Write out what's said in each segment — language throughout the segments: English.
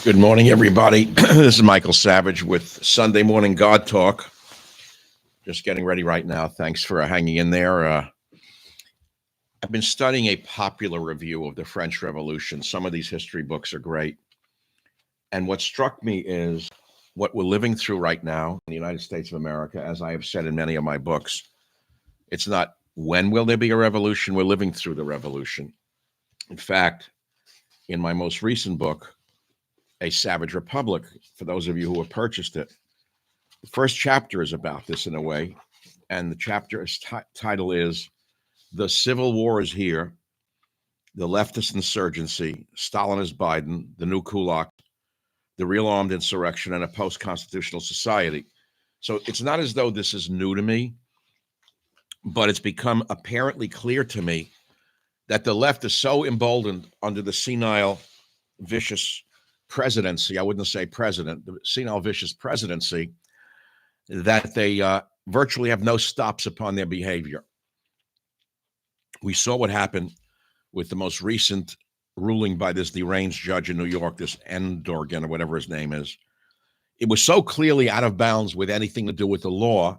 Good morning, everybody. This is Michael Savage with Sunday Morning God Talk. Just getting ready right now. Thanks for hanging in there. I've been studying a popular review of the French Revolution. Some of these history books are great. And what struck me is what we're living through right now in the United States of America, as I have said in many of my books. It's not when will there be a revolution, we're living through the revolution. In fact, in my most recent book, A Savage Republic, for those of you who have purchased it, the first chapter is about this in a way, and the chapter's title is The Civil War is Here, the Leftist Insurgency, Stalinist Biden, the New Kulak, the Real Armed Insurrection, and a Post-Constitutional Society. So it's not as though this is new to me, but it's become apparently clear to me that the left is so emboldened under the senile, vicious presidency, I wouldn't say president, the senile, vicious presidency, that they virtually have no stops upon their behavior. We saw what happened with the most recent ruling by this deranged judge in New York, this Endorgan or whatever his name is. It was so clearly out of bounds with anything to do with the law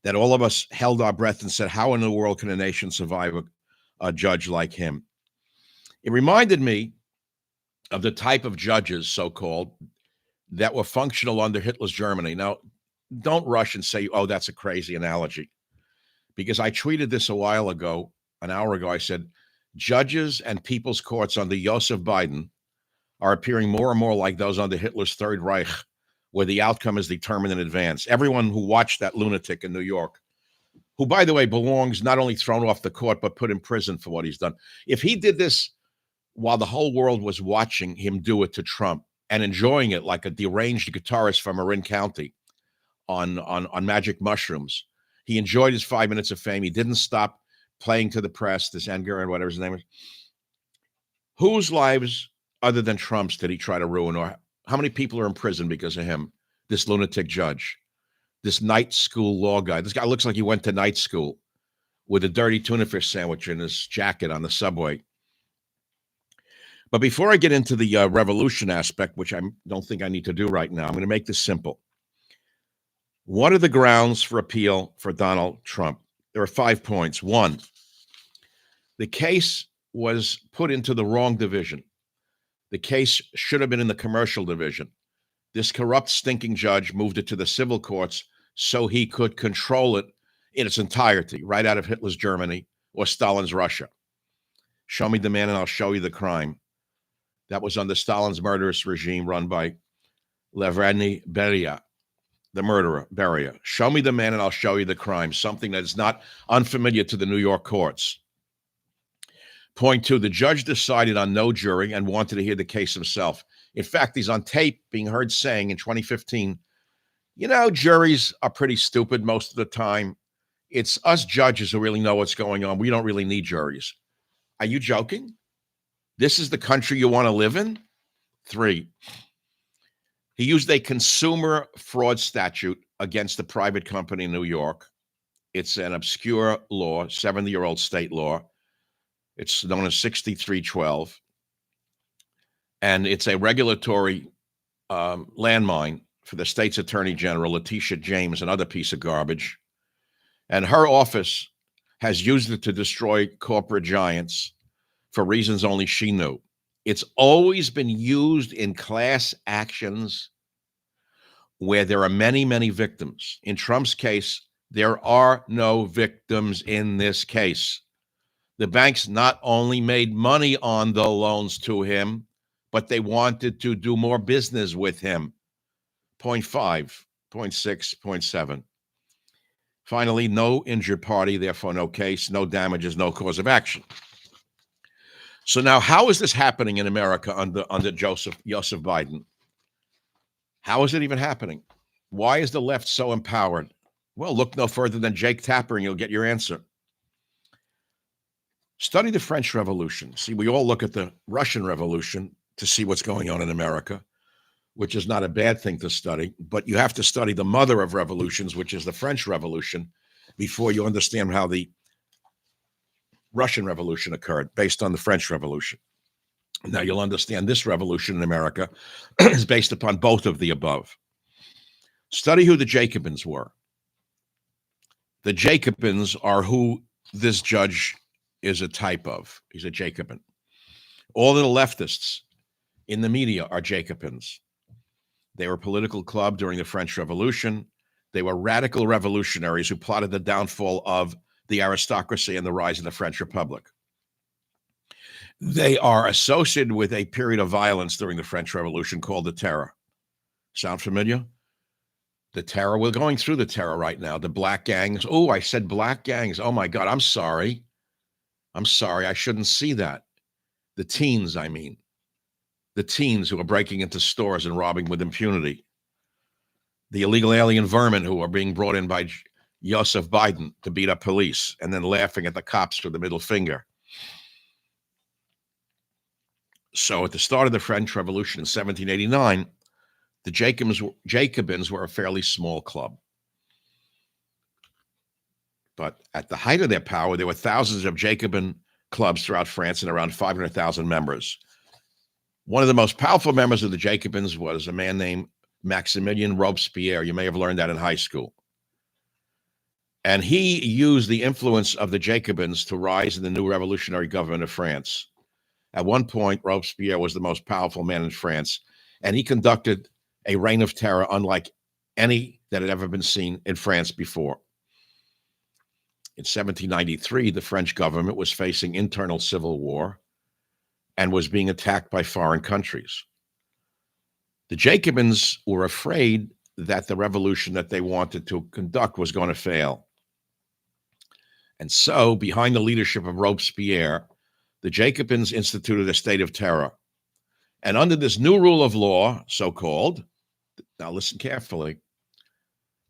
that all of us held our breath and said, how in the world can a nation survive a judge like him? It reminded me of the type of judges, so-called, that were functional under Hitler's Germany. Now, don't rush and say, oh, that's a crazy analogy. Because I tweeted this a while ago, an hour ago. I said, judges and people's courts under Joseph Biden are appearing more and more like those under Hitler's Third Reich, where the outcome is determined in advance. Everyone who watched that lunatic in New York, who, by the way, belongs not only thrown off the court, but put in prison for what he's done. If he did this while the whole world was watching him do it to Trump and enjoying it like a deranged guitarist from Marin County on magic mushrooms, he enjoyed his 5 minutes of fame. He didn't stop playing to the press, this Edgar and whatever his name is. Whose lives other than Trump's did he try to ruin? Or how many people are in prison because of him? This lunatic judge, this night school law guy. This guy looks like he went to night school with a dirty tuna fish sandwich in his jacket on the subway. But before I get into the revolution aspect, which I don't think I need to do right now, I'm going to make this simple. What are the grounds for appeal for Donald Trump? There are 5 points. One, the case was put into the wrong division. The case should have been in the commercial division. This corrupt, stinking judge moved it to the civil courts so he could control it in its entirety, right out of Hitler's Germany or Stalin's Russia. Show me the man and I'll show you the crime. That was under Stalin's murderous regime run by Lavrentiy Beria, the murderer, Beria. Show me the man and I'll show you the crime, something that is not unfamiliar to the New York courts. Point two, the judge decided on no jury and wanted to hear the case himself. In fact, he's on tape being heard saying in 2015, you know, juries are pretty stupid most of the time. It's us judges who really know what's going on. We don't really need juries. Are you joking? This is the country you want to live in? 3, he used a consumer fraud statute against a private company in New York. It's an obscure law, 70-year-old state law. It's known as 6312. And it's a regulatory landmine for the state's attorney general, Letitia James, another piece of garbage. And her office has used it to destroy corporate giants for reasons only she knew. It's always been used in class actions where there are many, many victims. In Trump's case, there are no victims in this case. The banks not only made money on the loans to him, but they wanted to do more business with him. Point 5, point 6, point 7. Finally, no injured party, therefore no case, no damages, no cause of action. So now, how is this happening in America under Joseph Biden? How is it even happening? Why is the left so empowered? Well, look no further than Jake Tapper and you'll get your answer. Study the French Revolution. See, we all look at the Russian Revolution to see what's going on in America, which is not a bad thing to study, but you have to study the mother of revolutions, which is the French Revolution, before you understand how the Russian Revolution occurred based on the French Revolution. Now you'll understand this revolution in America is based upon both of the above. Study who the Jacobins were. The Jacobins are who this judge is a type of. He's a Jacobin. All of the leftists in the media are Jacobins. They were a political club during the French Revolution. They were radical revolutionaries who plotted the downfall of the aristocracy and the rise of the French Republic. They are associated with a period of violence during the French Revolution called the Terror. Sound familiar? The Terror. We're going through the Terror right now. The black gangs. Oh, I said black gangs. Oh, my God. I'm sorry. I shouldn't see that. The teens, I mean. The teens who are breaking into stores and robbing with impunity. The illegal alien vermin who are being brought in by Joseph Biden to beat up police and then laughing at the cops with the middle finger. So at the start of the French Revolution in 1789, the Jacobins were a fairly small club. But at the height of their power, there were thousands of Jacobin clubs throughout France and around 500,000 members. One of the most powerful members of the Jacobins was a man named Maximilien Robespierre. You may have learned that in high school. And he used the influence of the Jacobins to rise in the new revolutionary government of France. At one point, Robespierre was the most powerful man in France, and he conducted a reign of terror unlike any that had ever been seen in France before. In 1793, the French government was facing internal civil war and was being attacked by foreign countries. The Jacobins were afraid that the revolution that they wanted to conduct was going to fail. And so, behind the leadership of Robespierre, the Jacobins instituted a state of terror. And under this new rule of law, so-called, now listen carefully,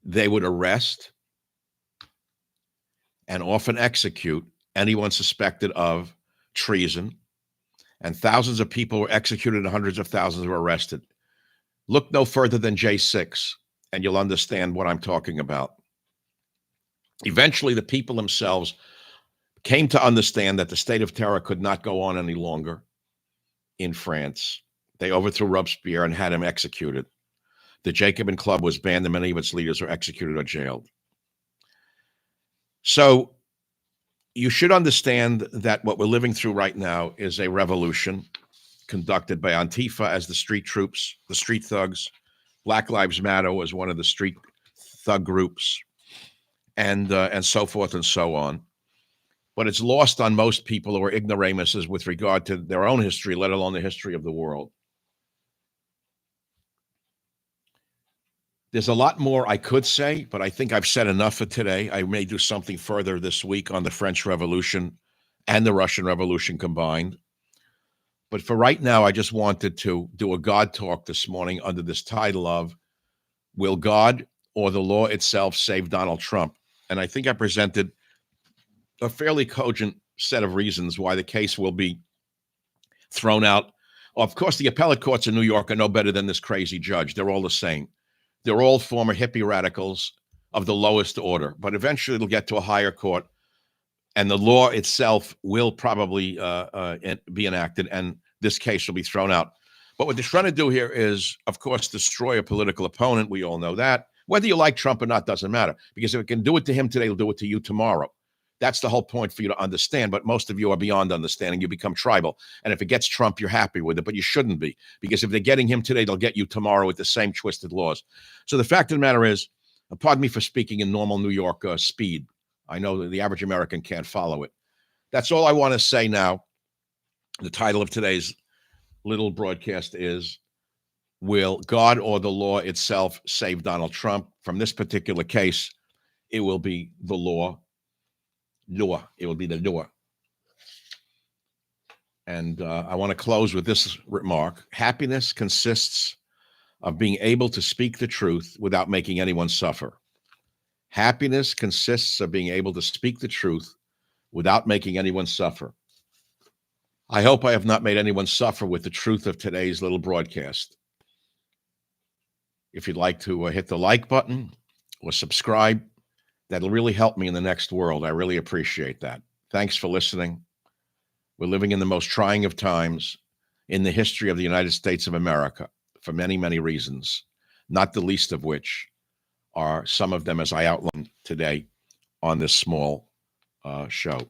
they would arrest and often execute anyone suspected of treason. And thousands of people were executed and hundreds of thousands were arrested. Look no further than J6, and you'll understand what I'm talking about. Eventually, the people themselves came to understand that the state of terror could not go on any longer in France. They overthrew Robespierre and had him executed. The Jacobin Club was banned and many of its leaders were executed or jailed. So you should understand that what we're living through right now is a revolution conducted by Antifa as the street troops, the street thugs. Black Lives Matter was one of the street thug groups, and so forth and so on. But it's lost on most people who are ignoramuses with regard to their own history, let alone the history of the world. There's a lot more I could say, but I think I've said enough for today. I may do something further this week on the French Revolution and the Russian Revolution combined. But for right now, I just wanted to do a God talk this morning under this title of, Will God or the Law Itself Save Donald Trump? And I think I presented a fairly cogent set of reasons why the case will be thrown out. Of course, the appellate courts in New York are no better than this crazy judge. They're all the same. They're all former hippie radicals of the lowest order, but eventually it'll get to a higher court, and the law itself will probably be enacted, and this case will be thrown out. But what they're trying to do here is, of course, destroy a political opponent. We all know that. Whether you like Trump or not doesn't matter, because if it can do it to him today, it'll do it to you tomorrow. That's the whole point for you to understand, but most of you are beyond understanding. You become tribal. And if it gets Trump, you're happy with it, but you shouldn't be, because if they're getting him today, they'll get you tomorrow with the same twisted laws. So the fact of the matter is, pardon me for speaking in normal New York speed. I know that the average American can't follow it. That's all I want to say now. The title of today's little broadcast is, Will God or the law itself save Donald Trump? From this particular case, it will be the law. It will be the law. And I want to close with this remark. Happiness consists of being able to speak the truth without making anyone suffer. Happiness consists of being able to speak the truth without making anyone suffer. I hope I have not made anyone suffer with the truth of today's little broadcast. If you'd like to hit the like button or subscribe, that'll really help me in the next world. I really appreciate that. Thanks for listening. We're living in the most trying of times. in the history of the United States of America for many, many reasons, not the least of which are some of them as I outlined today on this small show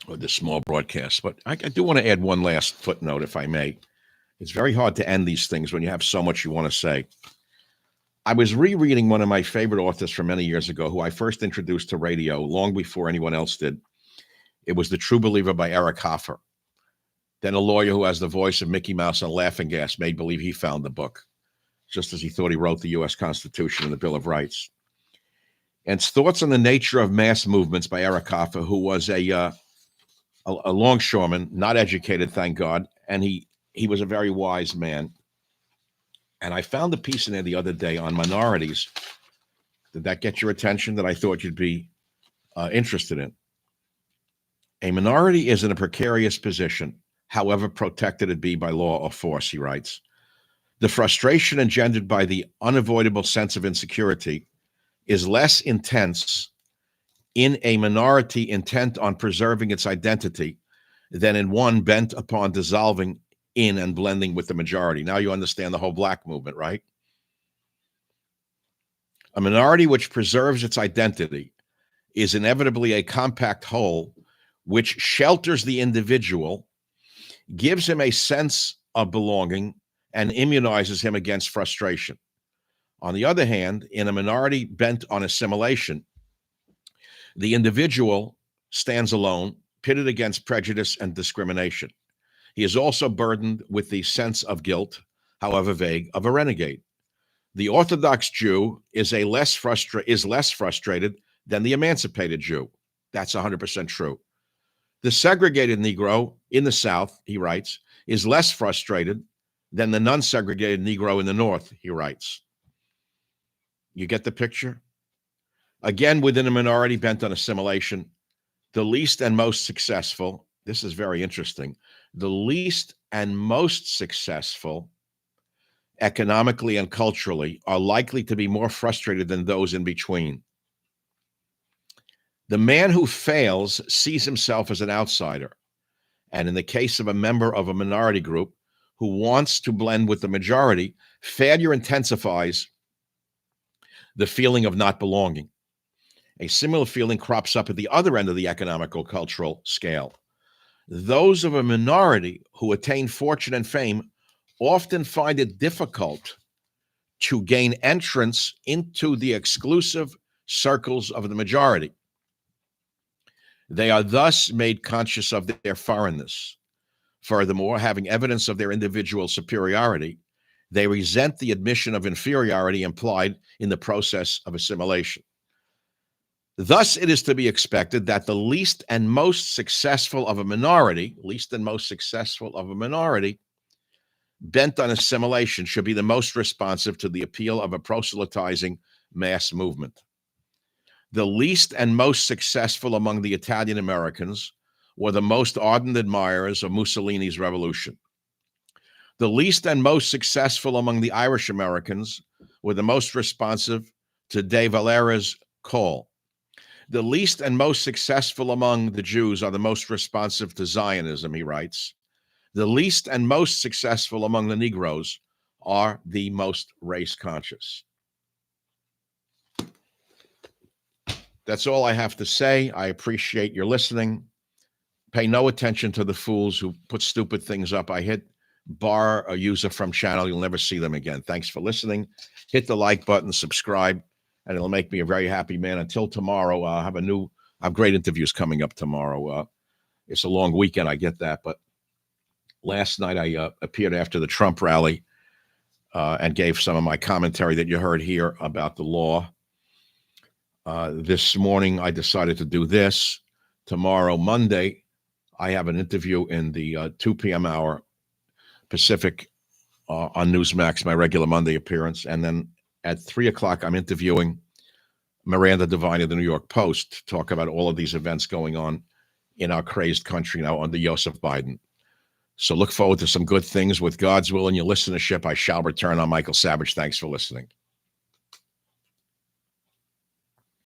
or this small broadcast. But I do want to add one last footnote, if I may. It's very hard to end these things when you have so much you want to say. I was rereading one of my favorite authors from many years ago, who I first introduced to radio long before anyone else did. It was The True Believer by Eric Hoffer. Then a lawyer who has the voice of Mickey Mouse and Laughing Gas made believe he found the book, just as he thought he wrote the U.S. Constitution and the Bill of Rights. And it's Thoughts on the Nature of Mass Movements by Eric Hoffer, who was a longshoreman, not educated, thank God, and he was a very wise man. And I found a piece in there the other day on minorities. Did that get your attention? That I thought you'd be interested in. A minority is in a precarious position, however protected it be by law or force, he writes. The frustration engendered by the unavoidable sense of insecurity is less intense in a minority intent on preserving its identity than in one bent upon dissolving in and blending with the majority. Now you understand the whole black movement, right? A minority which preserves its identity is inevitably a compact whole which shelters the individual, gives him a sense of belonging, and immunizes him against frustration. On the other hand, in a minority bent on assimilation, the individual stands alone, pitted against prejudice and discrimination. He is also burdened with the sense of guilt, however vague, of a renegade. The Orthodox Jew is less frustrated than the emancipated Jew. That's 100% true. The segregated Negro in the South, he writes, is less frustrated than the non-segregated Negro in the North, he writes. You get the picture? Again, within a minority bent on assimilation, the least and most successful, this is very interesting, the least and most successful economically and culturally are likely to be more frustrated than those in between. The man who fails sees himself as an outsider, and in the case of a member of a minority group who wants to blend with the majority, failure intensifies the feeling of not belonging. A similar feeling crops up at the other end of the economical cultural scale. Those of a minority who attain fortune and fame often find it difficult to gain entrance into the exclusive circles of the majority. They are thus made conscious of their foreignness. Furthermore, having evidence of their individual superiority, they resent the admission of inferiority implied in the process of assimilation. Thus, it is to be expected that the least and most successful of a minority, bent on assimilation should be the most responsive to the appeal of a proselytizing mass movement. The least and most successful among the Italian Americans were the most ardent admirers of Mussolini's revolution. The least and most successful among the Irish Americans were the most responsive to De Valera's call. The least and most successful among the Jews are the most responsive to Zionism, he writes. The least and most successful among the Negroes are the most race conscious. That's all I have to say. I appreciate your listening. Pay no attention to the fools who put stupid things up. I hit bar a user from channel. You'll never see them again. Thanks for listening. Hit the like button, subscribe, and it'll make me a very happy man. Until tomorrow, I have great interviews coming up tomorrow. It's a long weekend, I get that. But last night I appeared after the Trump rally and gave some of my commentary that you heard here about the law. This morning, I decided to do this. Tomorrow, Monday, I have an interview in the 2 p.m. hour Pacific on Newsmax, my regular Monday appearance. And then at 3 o'clock, I'm interviewing Miranda Devine of the New York Post to talk about all of these events going on in our crazed country now under Joseph Biden. So look forward to some good things. With God's will and your listenership, I shall return. I'm Michael Savage. Thanks for listening.